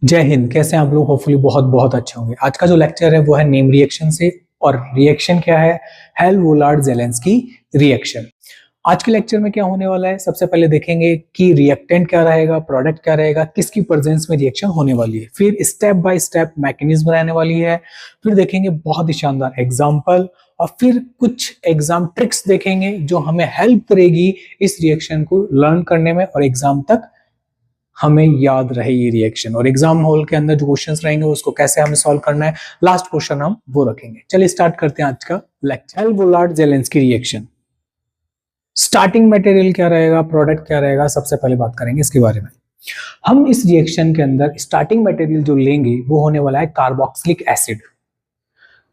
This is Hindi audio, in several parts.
जय हिंद। कैसे हैं आप लोग? होपफुली बहुत बहुत अच्छे होंगे। आज का जो लेक्चर है वो है नेम रिएक्शन से। और रिएक्शन क्या है? Hell Volhard Zelinsky reaction. आज के लेक्चर में क्या होने वाला है, सबसे पहले देखेंगे कि रिएक्टेंट क्या रहेगा, प्रोडक्ट क्या रहेगा, किसकी प्रेजेंस में रिएक्शन होने वाली है, फिर स्टेप बाय स्टेप मैकेनिज्म रहने वाली है, फिर देखेंगे बहुत ही शानदार एग्जांपल, और फिर कुछ एग्जाम ट्रिक्स देखेंगे जो हमें हेल्प करेगी इस रिएक्शन को लर्न करने में और एग्जाम तक हमें याद रहे ये रिएक्शन। और एग्जाम हॉल के अंदर जो क्वेश्चंस रहेंगे उसको कैसे हमें सॉल्व करना है, लास्ट क्वेश्चन हम वो रखेंगे। चलिए स्टार्ट करते हैं आज का lecture. Hell Volhard Zelinsky reaction. Starting material क्या रहेगा, प्रोडक्ट क्या रहेगा, सबसे पहले बात करेंगे इसके बारे में। हम इस रिएक्शन के अंदर स्टार्टिंग मटेरियल जो लेंगे वो होने वाला है कार्बोक्सिलिक एसिड।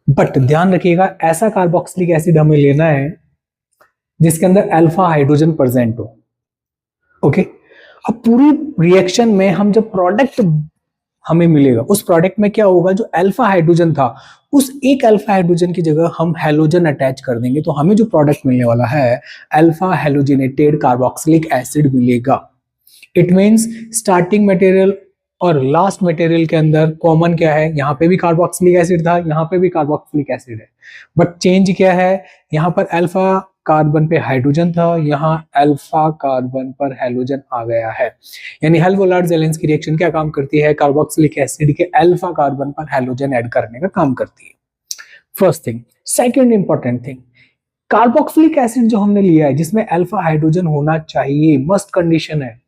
बट ध्यान रखिएगा, ऐसा कार्बोक्सिलिक एसिड हमें लेना है जिसके अंदर अल्फा हाइड्रोजन प्रेजेंट हो। ओके, अब पूरी रिएक्शन में हम जब प्रोडक्ट हमें मिलेगा, उस प्रोडक्ट में क्या होगा, जो अल्फा हाइड्रोजन था उस एक अल्फा हाइड्रोजन की जगह हम हैलोजन अटैच कर देंगे, तो हमें जो प्रोडक्ट मिलने वाला है अल्फा हैलोजिनेटेड कार्बोक्सिलिक एसिड मिलेगा। इट मींस स्टार्टिंग मटेरियल और लास्ट मटेरियल के अंदर कॉमन क्या है, यहाँ पे भी कार्बोक्सिलिक एसिड था, यहाँ पे भी कार्बोक्सिलिक एसिड है, बट चेंज क्या है, यहाँ पर अल्फा कार्बन पे हाइड्रोजन था, यहाँ अल्फा कार्बन पर हैलोजन आ गया है। यानी हेल वोलार्ड जेलेंस्की रिएक्शन क्या काम करती है, कार्बोक्सिलिक एसिड के अल्फा कार्बन पर हैलोजन ऐड करने का काम करती है। First thing. Second important thing, carboxylic acid जो हमने लिया है जिसमें अल्फा हाइड्रोजन होना चाहिए, मस्ट कंडीशन है,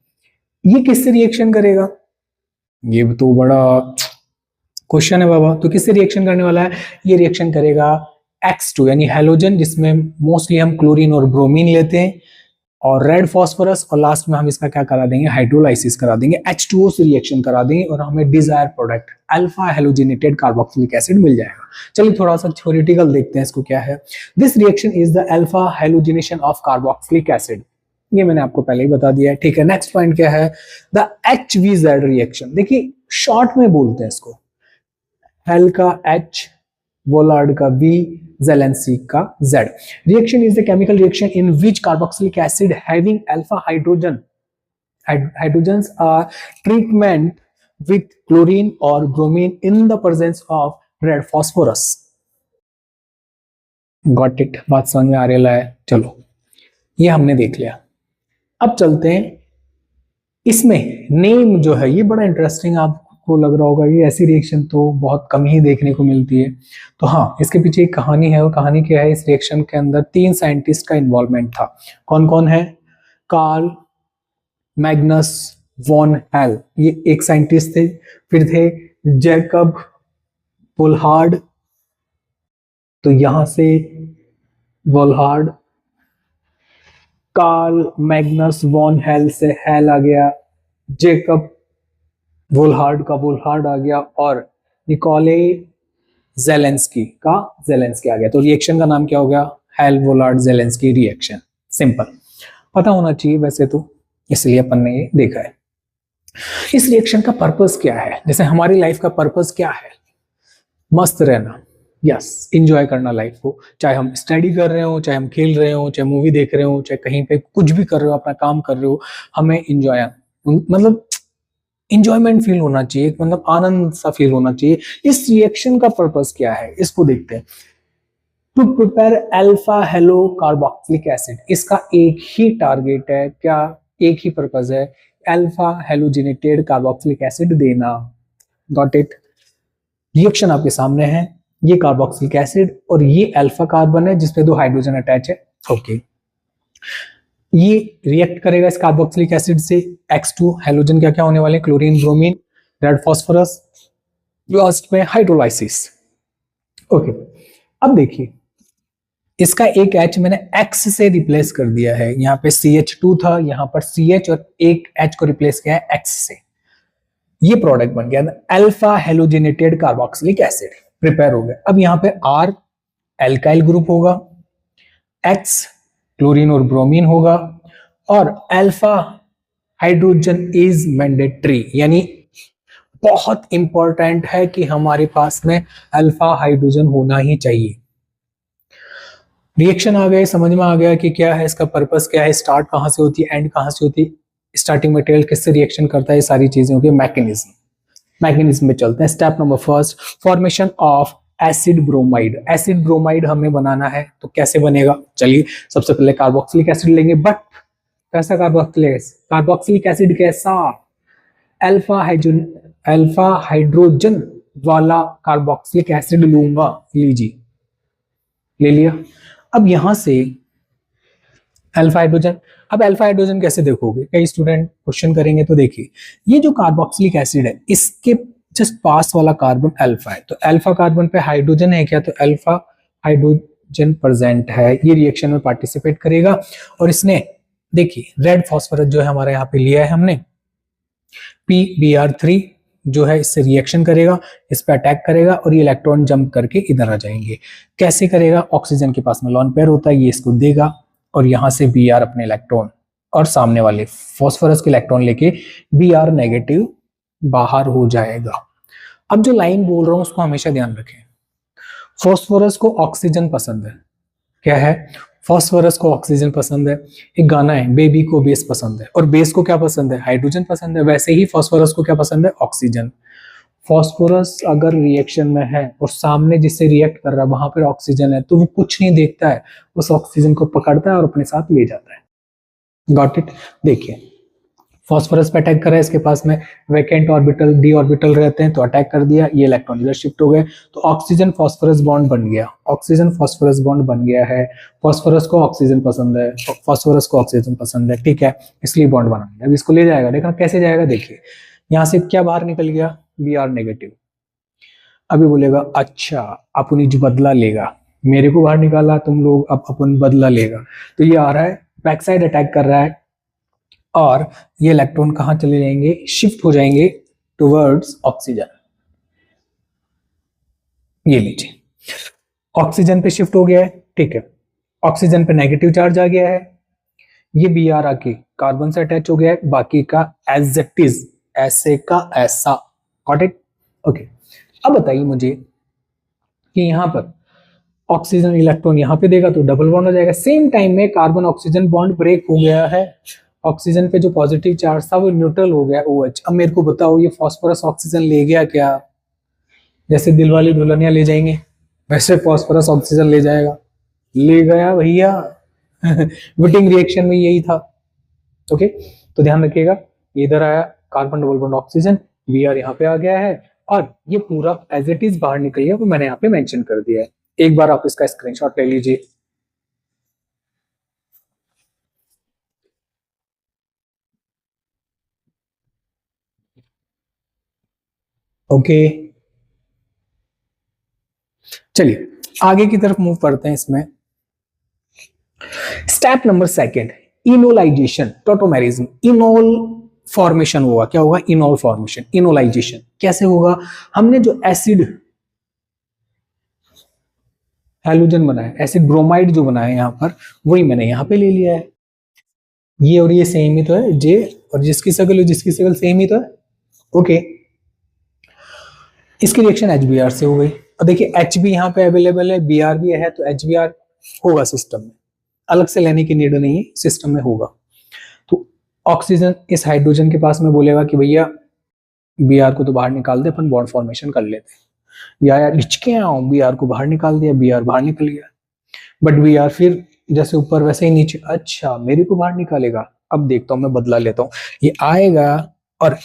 ये किससे रिएक्शन करेगा? ये तो बड़ा क्वेश्चन है बाबा। तो किससे रिएक्शन करने वाला है? ये रिएक्शन करेगा X2 यानी हैलोजन, जिसमें मोस्टली हम क्लोरीन और ब्रोमीन लेते हैं, और रेड फॉस्फोरस, और लास्ट में हम इसका क्या करा देंगे, हाइड्रोलाइसिस करा देंगे, H2O से रिएक्शन करा देंगे और हमें desire product alpha halogenated carboxylic acid मिल जाएगा। चलिए थोड़ा सा थ्योरेटिकल देखते हैं इसको क्या है। This reaction is the alpha halogenation of carboxylic acid. ये मैंने आपको पहले ही बता दिया है, ठीक है। नेक्स्ट पॉइंट क्या है, द HVZ रिएक्शन। देखिए शॉर्ट में बोलते हैं इसको, हेल का H, वोलार्ड का V, जेलेंस्की का Z। Reaction is the chemical reaction in which carboxylic acid having alpha hydrogens are treatment with chlorine or bromine in the presence of red phosphorus. Got it? बात समझ में आ रही है? चलो ये हमने देख लिया। अब चलते हैं इसमें नेम जो है, ये बड़ा इंटरेस्टिंग आपको लग रहा होगा, ये ऐसी रिएक्शन तो बहुत कम ही देखने को मिलती है। तो हाँ, इसके पीछे एक कहानी है। वो कहानी क्या है, इस रिएक्शन के अंदर 3 साइंटिस्ट का इन्वॉल्वमेंट था। कौन कौन है? कार्ल मैग्नस वॉन हेल, ये एक साइंटिस्ट थे। फिर थे जैकब वोल्हार्ड, तो यहां से Volhard, Karl Magnus von Hell से हेल आ गया, जैकब वोल्हार्ड का वोल्हार्ड आ गया, और निकोले जेलेंस्की का जेलेंस्की आ गया। तो रिएक्शन का नाम क्या हो गया? Hell Volhard Zelinsky reaction. Simple, पता होना चाहिए वैसे तो, इसलिए अपन ने ये देखा है। इस रिएक्शन का पर्पस क्या है? जैसे हमारी लाइफ का पर्पस क्या है? मस्त रहना, यस, एंजॉय करना लाइफ को। चाहे हम स्टडी कर रहे हो, चाहे हम खेल रहे हो, चाहे मूवी देख रहे हो, चाहे कहीं पे कुछ भी कर रहे हो, अपना काम कर रहे हो, हमें एंजॉय, मतलब इंजॉयमेंट फील होना चाहिए, मतलब आनंद सा फील होना चाहिए। इस रिएक्शन का पर्पस क्या है, इसको देखते हैं। To prepare alpha halo carboxylic acid, इसका एक ही टारगेट है, क्या एक ही पर्पस है, अल्फा हेलोजिनेटेड कार्बोक्सिलिक एसिड देना। Got it? रिएक्शन आपके सामने है, ये कार्बोक्सिलिक एसिड और ये अल्फा कार्बन है जिसपे 2 हाइड्रोजन अटैच है। ओके, ये रिएक्ट करेगा इस कार्बोक्सिलिक एसिड से, X2 हैलोजन क्या क्या होने वाले, chlorine, bromine, red phosphorus, last में हाइड्रोलाइसिस। ओके, अब देखिए इसका एक H मैंने X से रिप्लेस कर दिया है। यहाँ पे CH2 था, यहाँ पर CH और एक H को रिप्लेस किया है X से। ये प्रोडक्ट बन गया alpha halogenated carboxylic acid, prepare हो गया। अब यहाँ पे R एल्काइल ग्रुप होगा, X क्लोरीन और ब्रोमीन होगा, और अल्फा हाइड्रोजन इज मैंडेटरी, यानी बहुत इंपॉर्टेंट है कि हमारे पास में अल्फा हाइड्रोजन होना ही चाहिए। रिएक्शन आ गए, समझ में आ गया कि क्या है इसका पर्पस, क्या है, स्टार्ट कहां से होती है, एंड कहां से होती है, स्टार्टिंग मटेरियल किससे रिएक्शन करता है, ये सारी चीजें होगी, मैकेनिज्म। मैकेनिज्म में चलते हैं। Step number first, formation of acid bromide. Acid bromide हमें बनाना है तो कैसे बनेगा, चलिए सबसे पहले कार्बोक्सिलिक एसिड लेंगे, बट कैसा कार्बोक्सिलिक एसिड कैसा, अल्फा हाइड्रोजन वाला कार्बोक्सिलिक एसिड लूंगा, लीजिए ले लिया। अब यहां से अल्फा हाइड्रोजन, अब अल्फा हाइड्रोजन कैसे देखोगे, कई स्टूडेंट क्वेश्चन करेंगे, तो देखिए ये जो कार्बोक्सिलिक एसिड है इसके जस्ट पास वाला कार्बन अल्फा है, तो अल्फा कार्बन पे हाइड्रोजन है क्या, तो अल्फा हाइड्रोजन प्रेजेंट है, ये रिएक्शन में पार्टिसिपेट करेगा। और इसने देखिए रेड फॉस्फोरस जो है हमारे यहाँ पे लिया है हमने, PBr3 जो है इससे रिएक्शन करेगा, इस पे अटैक करेगा और ये इलेक्ट्रॉन जंप करके इधर आ जाएंगे। कैसे करेगा, ऑक्सीजन के पास में लॉन पेयर होता है, ये इसको देगा और यहां से Br अपने इलेक्ट्रॉन और सामने वाले फॉस्फोरस के इलेक्ट्रॉन लेके Br नेगेटिव बाहर हो जाएगा। अब जो लाइन बोल रहा हूं उसको हमेशा ध्यान रखें, फॉस्फोरस को ऑक्सीजन पसंद है, क्या है, फॉस्फोरस को ऑक्सीजन पसंद है। एक गाना है बेबी को बेस पसंद है, और बेस को क्या पसंद है, हाइड्रोजन पसंद है, वैसे ही फॉस्फोरस को क्या पसंद है, ऑक्सीजन। फॉस्फोरस अगर रिएक्शन में है और सामने जिससे रिएक्ट कर रहा है वहां पर ऑक्सीजन है, तो वो कुछ नहीं देखता है, उस ऑक्सीजन को पकड़ता है और अपने साथ ले जाता है। Got it. देखिए फॉस्फोरस पे अटैक कर रहा है, इसके पास में वैकेंट ऑर्बिटल डी ऑर्बिटल रहते हैं, तो अटैक कर दिया, ये इलेक्ट्रॉन इधर शिफ्ट हो गए, तो ऑक्सीजन फॉस्फोरस बॉन्ड बन गया, ऑक्सीजन फॉस्फोरस बॉन्ड बन गया है। फॉस्फोरस को ऑक्सीजन पसंद है, फॉस्फोरस को ऑक्सीजन पसंद है, ठीक है, इसलिए बॉन्ड बना लिया। अब इसको ले जाएगा, देखा कैसे जाएगा, देखिए यहां से क्या बाहर निकल गया, Br नेगेटिव। अभी बोलेगा अच्छा अपन जो बदला लेगा, मेरे को बाहर निकाला तुम लोग, अब अपन बदला लेगा, तो ये आ रहा है बैक साइड अटैक कर रहा है, और ये इलेक्ट्रॉन कहां चले जाएंगे, शिफ्ट हो जाएंगे टुवर्ड्स ऑक्सीजन। ये लीजिए ऑक्सीजन पे शिफ्ट हो गया है, ठीक है, ऑक्सीजन पे नेगेटिव चार्ज आ गया है, ये Br आके कार्बन से अटैच हो गया है, बाकी का एज इट इज, ऐसे का ऐसा। Got it, okay. अब बताइए मुझे कि यहां पर ऑक्सीजन इलेक्ट्रॉन यहां पे देगा तो डबल बॉन्ड हो जाएगा, सेम टाइम में कार्बन ऑक्सीजन बॉन्ड ब्रेक हो गया है, ऑक्सीजन पे जो पॉजिटिव चार्ज था वो न्यूट्रल हो गया OH। अब मेरे को बताओ ये फॉस्फोरस ऑक्सीजन ले गया क्या, जैसे दिलवाली दुल्हनिया ले जाएंगे वैसे फॉस्फोरस ऑक्सीजन ले जाएगा, ले गया भैया। विटिंग रिएक्शन में यही था, ओके। तो ध्यान रखिएगा, इधर आया carbon double bond oxygen, Br यहाँ पे आ गया है, और ये पूरा एज इट इज बाहर निकल गया, वो मैंने यहाँ पे मेंशन कर दिया है। एक बार आप इसका स्क्रीनशॉट ले लीजिए। ओके चलिए आगे की तरफ मूव करते हैं। इसमें step number second, enolisation, tautomerism, enol formation होगा। क्या होगा, इनोल फॉर्मेशन, इनोलाइजेशन कैसे होगा, हमने जो एसिड हैलोजन बनाया, एसिड ब्रोमाइड जो बनाया यहाँ पर, वही मैंने यहाँ पे ले लिया है, ये और ये सेम ही तो है, जे और जिसकी शक्ल सेम ही तो है, ओके। इसकी रिएक्शन HBr से हो गई, और देखिए Hb यहाँ पे अवेलेबल है, Br भी है, तो HBr होगा सिस्टम में, अलग से लेने की नीड नहीं है, सिस्टम में होगा। तो ऑक्सीजन इस हाइड्रोजन के पास में बोलेगा कि भैया Br को तो बाहर निकाल दे, अपन बॉन्ड फॉर्मेशन कर लेते हैं, या डिचके आओ, Br को बाहर निकाल दिया, Br बाहर निकल गया, बट Br फिर जैसे ऊपर वैसे ही नीचे, अच्छा मेरे को बाहर निकालेगा, अब देखता हूं मैं बदला लेता हूं, ये आएगा और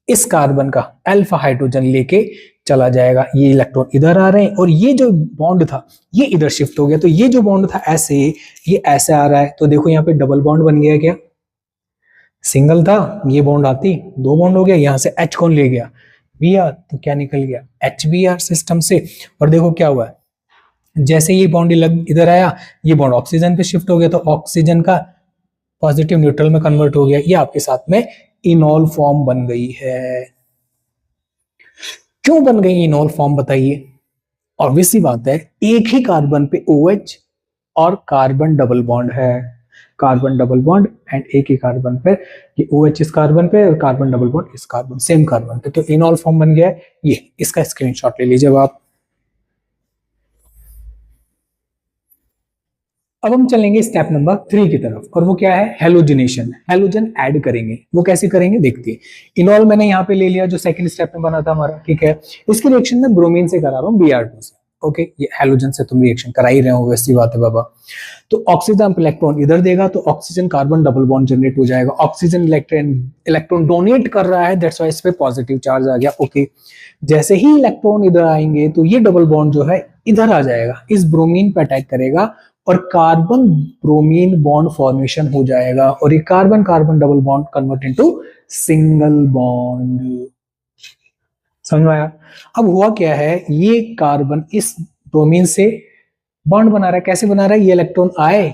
इस कार्बन का अल्फा हाइड्रोजन लेके चला जाएगा, ये इलेक्ट्रॉन इधर आ रहे हैं, और ये जो बॉन्ड था ये इधर शिफ्ट हो गया, तो ये जो बॉन्ड था ऐसे, ये ऐसे आ रहा है, तो देखो यहाँ पे डबल बॉन्ड बन गया, क्या सिंगल था, ये बॉन्ड आती दो बॉन्ड हो गया, यहाँ से H कौन ले गया, Br, तो क्या निकल गया HBr सिस्टम से। और देखो क्या हुआ है, जैसे ये बॉन्ड इधर आया, ये बॉन्ड ऑक्सीजन पे शिफ्ट हो गया, तो ऑक्सीजन का पॉजिटिव न्यूट्रल में कन्वर्ट हो गया, ये आपके साथ में इनोल फॉर्म बन गई है। क्यों बन गई इनोल फॉर्म बताइए, ऑब्वियस सी बात है, एक ही कार्बन पे OH और कार्बन डबल बॉन्ड है, कार्बन डबल बॉन्ड एंड एक ही कार्बन पे ये OH इस कार्बन पे और कार्बन डबल बॉन्ड इस कार्बन सेम कार्बन पे, तो इनोल फॉर्म बन गया है। ये इसका स्क्रीनशॉट ले लीजिए आप। अब हम चलेंगे स्टेप नंबर 3 की तरफ, और वो क्या है, हेलोजिनेशन। हेलोजन ऐड करेंगे, वो कैसे करेंगे देखते हैं। इनॉल मैंने यहाँ पे ले लिया जो सेकंड स्टेप में बना था हमारा, ठीक है। इसकी रिएक्शन में ब्रोमीन से करा रहा हूँ Br2 से, ओके। ये हेलोजन से तुम रिएक्शन करा ही रहे हो, वैसी बात है बाबा। तो ऑक्सीजन इलेक्ट्रॉन इधर देगा तो oxygen carbon double bond generate हो जाएगा। ऑक्सीजन इलेक्ट्रॉन डोनेट कर रहा है, दैट्स व्हाई इस पे पॉजिटिव चार्ज आ गया, ओके। जैसे ही इलेक्ट्रॉन इधर आएंगे तो ये डबल बॉन्ड जो है इधर आ जाएगा, इस ब्रोमीन पे अटैक करेगा और कार्बन ब्रोमीन बॉन्ड फॉर्मेशन हो जाएगा, और ये carbon carbon double bond convert into single bond. समझ में आया? अब हुआ क्या है, ये कार्बन इस ब्रोमीन से बॉन्ड बना रहा है। कैसे बना रहा है, ये इलेक्ट्रॉन आए,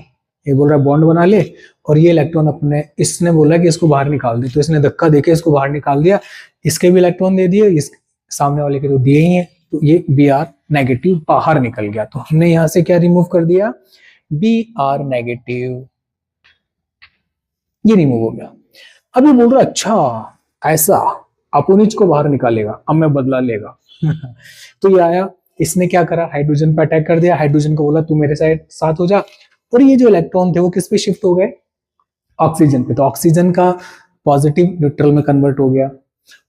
ये बोल रहा है बॉन्ड बना ले, और ये इलेक्ट्रॉन अपने, इसने बोला कि इसको बाहर निकाल दे, तो इसने धक्का देके इसको बाहर निकाल दिया। इसके भी इलेक्ट्रॉन दे दिए, इस सामने वाले के तो दिए ही है, तो ये Br नेगेटिव बाहर निकल गया। तो हमने यहां से क्या रिमूव कर दिया, Br नेगेटिव, ये रिमूव हो गया। अब ये बोल रहा अच्छा ऐसा, अपोनिच को बाहर निकालेगा, अब मैं बदला लेगा। तो ये आया, इसने क्या करा, हाइड्रोजन पे अटैक कर दिया, हाइड्रोजन को बोला तू मेरे साथ हो जा, और ये जो इलेक्ट्रॉन थे वो किस पे शिफ्ट हो गए, ऑक्सीजन पे। तो ऑक्सीजन का पॉजिटिव न्यूट्रल में कन्वर्ट हो गया,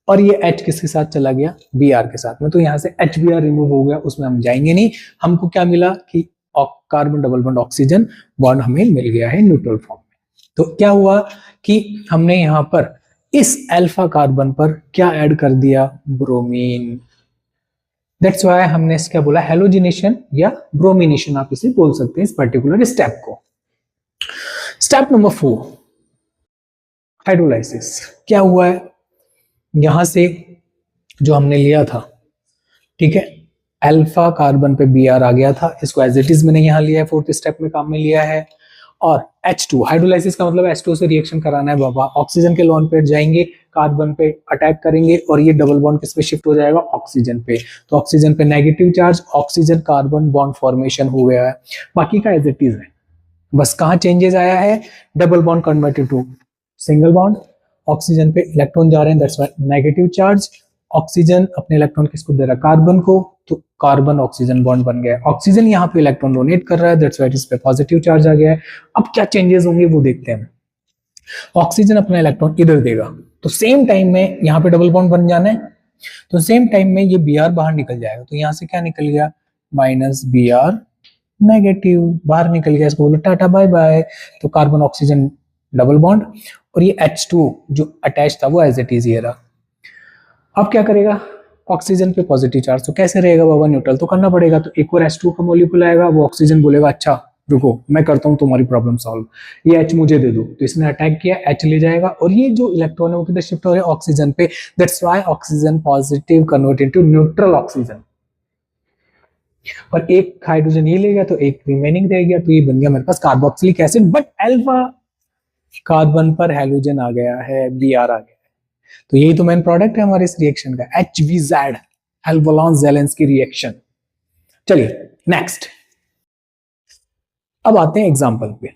और ये H किसके साथ चला गया, Br के साथ में। तो यहाँ से HBr रिमूव हो गया, उसमें हम जाएंगे नहीं। हमको क्या मिला कि carbon double bond oxygen bond हमें मिल गया है न्यूट्रल फॉर्म में। तो क्या हुआ कि हमने यहाँ पर इस अल्फा कार्बन पर क्या ऐड कर दिया, ब्रोमीन। दैट्स व्हाई हमने इसका बोला हेलोजिनेशन या ब्रोमिनेशन, आप इसे बोल सकते हैं इस पर्टिकुलर स्टेप को। Step number 4, hydrolysis. क्या हुआ है, यहां से जो हमने लिया था, ठीक है, अल्फा कार्बन पे Br आ गया था, इसको एज इट इज मैंने यहां लिया है, फोर्थ स्टेप में काम में लिया है। और H2, हाइड्रोलाइसिस का मतलब H2 से रिएक्शन कराना है बाबा। ऑक्सीजन के लोन पे जाएंगे, कार्बन पे अटैक करेंगे, और ये डबल बॉन्ड किस पे शिफ्ट हो जाएगा, ऑक्सीजन पे। तो ऑक्सीजन पे negative charge, oxygen carbon bond formation हो गया है। बाकी का एज इट इज है, बस कहाँ चेंजेस आया है, double bond converted to single bond, oxygen पे इलेक्ट्रॉन जा रहे हैं, that's why negative charge. Oxygen अपने इलेक्ट्रॉन किसको दे रहा है, कार्बन को, तो कार्बन ऑक्सीजन बॉन्ड बन गया है। ऑक्सीजन यहाँ पे इलेक्ट्रॉन डोनेट कर रहा है, दैट्स व्हाई इस पे पॉजिटिव चार्ज आ गया है। अब क्या चेंजेस होंगे वो देखते हैं। ऑक्सीजन अपना इलेक्ट्रॉन इधर देगा, तो सेम टाइम में यहाँ पे डबल बॉन्ड बन जाना है, तो सेम टाइम में ये Br बाहर निकल जाएगा। तो यहाँ से क्या निकल गया, -Br नेगेटिव बाहर निकल गया, इसको बोलो टाटा बाय बाय। तो कार्बन ऑक्सीजन डबल बॉन्ड, और ये H2 जो अटैच था वो एज इट इज ये रहा। अब क्या करेगा, ऑक्सीजन पे पॉजिटिव चार्ज, तो कैसे रहेगा बाबा, न्यूट्रल तो करना पड़ेगा। तो एक और H2 का मॉलिक्यूल आएगा, वो ऑक्सीजन बोलेगा अच्छा रुको मैं करता हूं तुम्हारी प्रॉब्लम सॉल्व, ये H मुझे दे दो। तो इसने अटैक किया, H ले जाएगा, और ये जो इलेक्ट्रॉन है वो किधर शिफ्ट हो रहे हैं, ऑक्सीजन पे। That's why oxygen positive convert into neutral oxygen, और एक हाइड्रोजन ये ले गया तो एक रिमेनिंग रह गया, तो ये बन गया मेरे पास carboxylic acid. But alpha carbon पर हेलोजन आ गया है, Br आ गया है। तो यही तो मेन प्रोडक्ट है हमारे इस रिएक्शन का, HVZ, हेल्वोलान ज़ेलेंस्की रिएक्शन। चलिए नेक्स्ट, अब आते हैं एग्जांपल पे।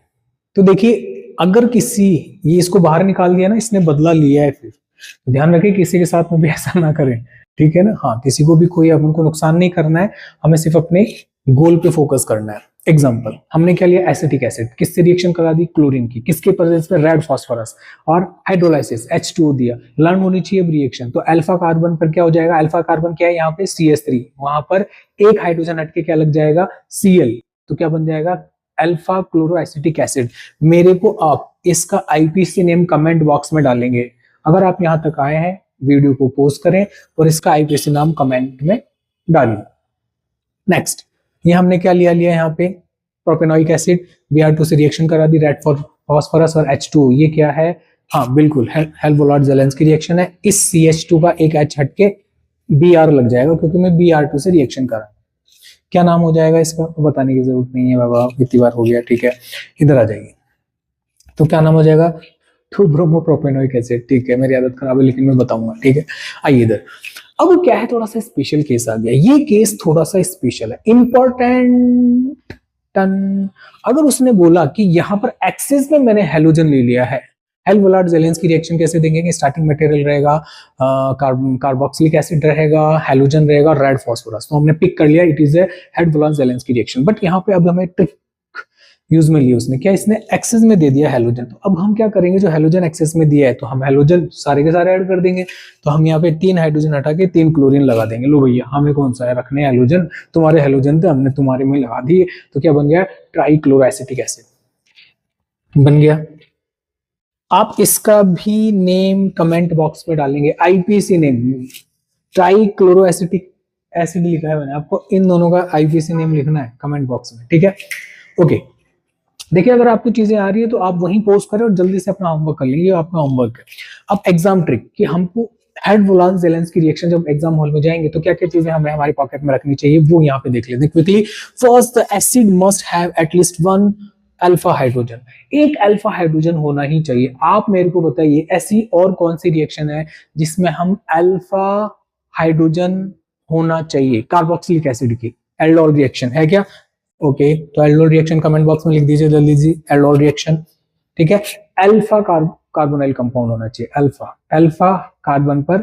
तो देखिए अगर किसी, ये इसको बाहर निकाल दिया ना, इसने बदला लिया है, फिर तो ध्यान रखें किसी के साथ में भी ऐसा ना करें, ठीक है ना। हाँ, किसी को भी कोई अपन को नुकसान नहीं करना है, हमें सिर्फ अपने गोल पे फोकस करना है। एग्जांपल हमने क्या लिया, एसिटिक एसिड, किससे रिएक्शन करा दी, क्लोरीन की, किसके प्रेजेंस में, रेड फास्फोरस, और हाइड्रोलाइसिस H2O दिया। लर्न होनी चाहिए रिएक्शन। तो अल्फा कार्बन पर क्या हो जाएगा, अल्फा कार्बन क्या है यहाँ पे CH3, वहां पर एक हाइड्रोजन हटके क्या लग जाएगा, Cl, तो क्या बन जाएगा, अल्फा क्लोरो एसिटिक एसिड। मेरे को आप इसका IPC नेम कमेंट बॉक्स में डालेंगे। अगर आप यहां तक आए हैं, वीडियो को पोस्ट करें और इसका IPC नाम कमेंट में डालिए। नेक्स्ट, ये हमने क्या लिया यहाँ पे, प्रोपेनोइक एसिड, Br2 से रिएक्शन करा दी, रेड फास्फोरस और H2, ये क्या है, हाँ बिल्कुल हेल्वोलान ज़ेलेंस्की रिएक्शन है। इस CH2 का एक H हटके Br लग जाएगा, क्योंकि मैं Br2 से रिएक्शन करा। क्या नाम हो जाएगा इसका, बताने की जरूरत नहीं है बाबा, इतनी बार हो गया, ठीक है। इधर आ जाइए, तो क्या नाम हो जाएगा, तो ब्रोमोप्रोपेनोइक एसिड, ठीक है। मेरी आदत खराब है लेकिन मैं बताऊंगा, ठीक है। आइए इधर, अब क्या है, थोड़ा सा स्पेशल केस आ गया। ये केस थोड़ा सा स्पेशल है, इंपॉर्टेंट टन। अगर उसने बोला कि यहाँ पर एक्सिस में मैंने हेलोजन ले लिया है, हेल्वोलान ज़ेलेंस्की रिएक्शन कैसे देंगे कि स्टार्टिंग मटेरियल रहेगा कार्बोक्सिलिक एसिड रहेगा, हेलोजन रहेगा, रेड फास्फोरस। तो हमने पिक कर लिया, it is a Hell Volhard Zelinsky reaction. But यहाँ पे अब हमें ट्रिक यूज में लिया उसने, क्या इसने एक्सेस में दे दिया हैलोजन। तो अब हम क्या करेंगे, जो हैलोजन एक्सेस में दिया है तो हम हैलोजन सारे के सारे ऐड कर देंगे। तो हम यहाँ पे 3 हाइड्रोजन हटा के 3 क्लोरीन लगा देंगे। लो भैया हमें कौन सा है रखने हैलोजन, तुम्हारे हैलोजन थे हमने तुम्हारे में लगा दिए। तो क्या बन गया, ट्राइक्लोरोएसिटिक एसिड बन गया। आप इसका भी नेम कमेंट बॉक्स में डालेंगे, आईपीसी नेम, ट्राइक्लोरोएसिटिक एसिड लिखा है मैंने, आपको इन दोनों का आईपीसी नेम लिखना है कमेंट बॉक्स में, ठीक है। ओके, देखिए अगर आपको चीजें आ रही है तो आप वहीं पोस्ट करें और जल्दी से अपना होमवर्क कर लीजिए, आपका होमवर्क है। अब एग्जाम ट्रिक कि हमको हेड वोलान जेलेंस्की रिएक्शन जब एग्जाम हॉल में जाएंगे तो क्या क्या चीजें हमें हमारी पॉकेट में रखनी चाहिए, वो यहाँ पे देख लेते हैं quickly. First, the acid must have at least 1 alpha hydrogen, एक अल्फा हाइड्रोजन होना ही चाहिए। आप मेरे को बताइए ऐसी और कौन सी रिएक्शन है जिसमें हम अल्फा हाइड्रोजन होना चाहिए, कार्बोक्सिलिक एसिड की एल्डोल रिएक्शन है क्या? ओके, तो एल्डोल रिएक्शन कमेंट बॉक्स में लिख दीजिए जल्दी जी, एल्डोल रिएक्शन, ठीक है। अल्फा कार्बोनाइल कंपाउंड होना चाहिए, अल्फा अल्फा कार्बन पर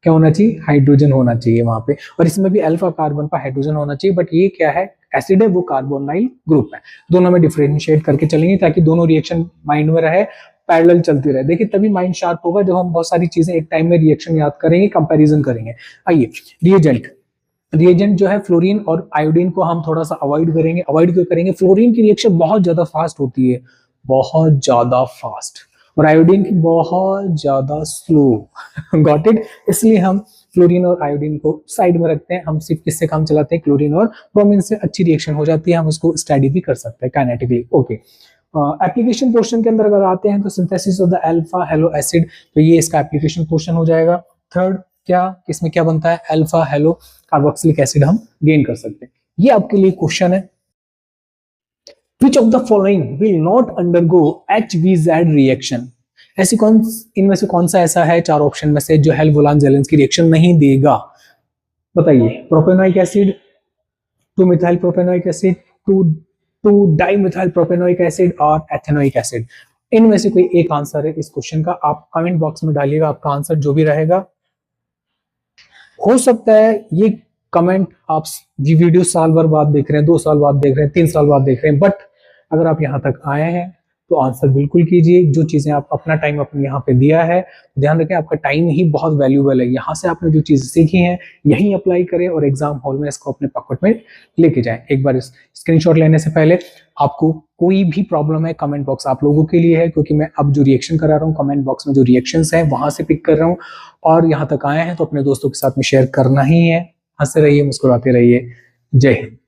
क्या होना चाहिए, हाइड्रोजन होना चाहिए वहां पे, और इसमें भी अल्फा कार्बन पर हाइड्रोजन होना चाहिए। बट ये क्या है, एसिड है, वो कार्बोनाइल ग्रुप है। दोनों में डिफरेंशिएट करके चलेंगे ताकि दोनों रिएक्शन माइंड में रहे, पैरेलल चलती रहे। देखिए तभी माइंड शार्प होगा जब हम बहुत सारी चीजें एक टाइम में रिएक्शन याद करेंगे, कंपैरिजन करेंगे। आइए, रिएजेंट, रिएजेंट जो है फ्लोरीन और आयोडीन को हम थोड़ा सा अवॉइड करेंगे। अवॉइड क्यों करेंगे, फ्लोरीन की रिएक्शन बहुत ज्यादा फास्ट होती है, बहुत ज्यादा फास्ट, और आयोडीन की बहुत ज्यादा स्लो गॉट इट। इसलिए हम फ्लोरीन और आयोडीन को साइड में रखते हैं, हम सिर्फ किससे काम चलाते हैं, क्लोरीन और ब्रोमीन से अच्छी रिएक्शन हो जाती है, हम उसको स्टडी भी कर सकते हैं काइनेटिकली। ओके, एप्लीकेशन पोर्शन के अंदर अगर आते हैं तो synthesis of the alpha hello acid, तो ये इसका एप्लीकेशन पोर्शन हो जाएगा। थर्ड, क्या किसमें क्या बनता है, अल्फा हेलो कार्बोक्सिलिक एसिड हम गेन कर सकते हैं। ये आपके लिए क्वेश्चन है। Which of the following will not undergo HVZ reaction? ऐसी कौन, इनमें से कौन सा ऐसा है चार ऑप्शन में से जो हेल्वोलान जेलेंस्की रिएक्शन नहीं देगा, बताइए। Propanoic acid, 2 methyl propanoic acid, 2 dimethyl propanoic acid और एथेनोइक एसिड। इनमें से कोई एक आंसर है इस क्वेश्चन का, आप कमेंट बॉक्स में डालिएगा आपका आंसर जो भी रहेगा। हो सकता है ये कमेंट आप ये वीडियो साल भर बाद देख रहे हैं, 2 साल बाद देख रहे हैं, 3 साल बाद देख रहे हैं, बट अगर आप यहाँ तक आए हैं तो आंसर बिल्कुल कीजिए। जो चीजें आप अपना टाइम अपने यहाँ पे दिया है, ध्यान रखें आपका टाइम ही बहुत वैल्यूबल है। यहाँ से आपने जो चीजें सीखी हैं यही अप्लाई करें और एग्जाम हॉल में इसको अपने पॉकेट में लेके जाएं। एक बार स्क्रीनशॉट लेने से पहले आपको कोई भी प्रॉब्लम है, कमेंट बॉक्स आप लोगों के लिए है, क्योंकि मैं अब जो रिएक्शन करा रहा हूँ कमेंट बॉक्स में जो रिएक्शंस हैं वहां से पिक कर रहा हूँ। और यहाँ तक आए हैं तो अपने दोस्तों के साथ में शेयर करना ही है। हंसते रहिए, मुस्कुराते रहिए। जय हिंद।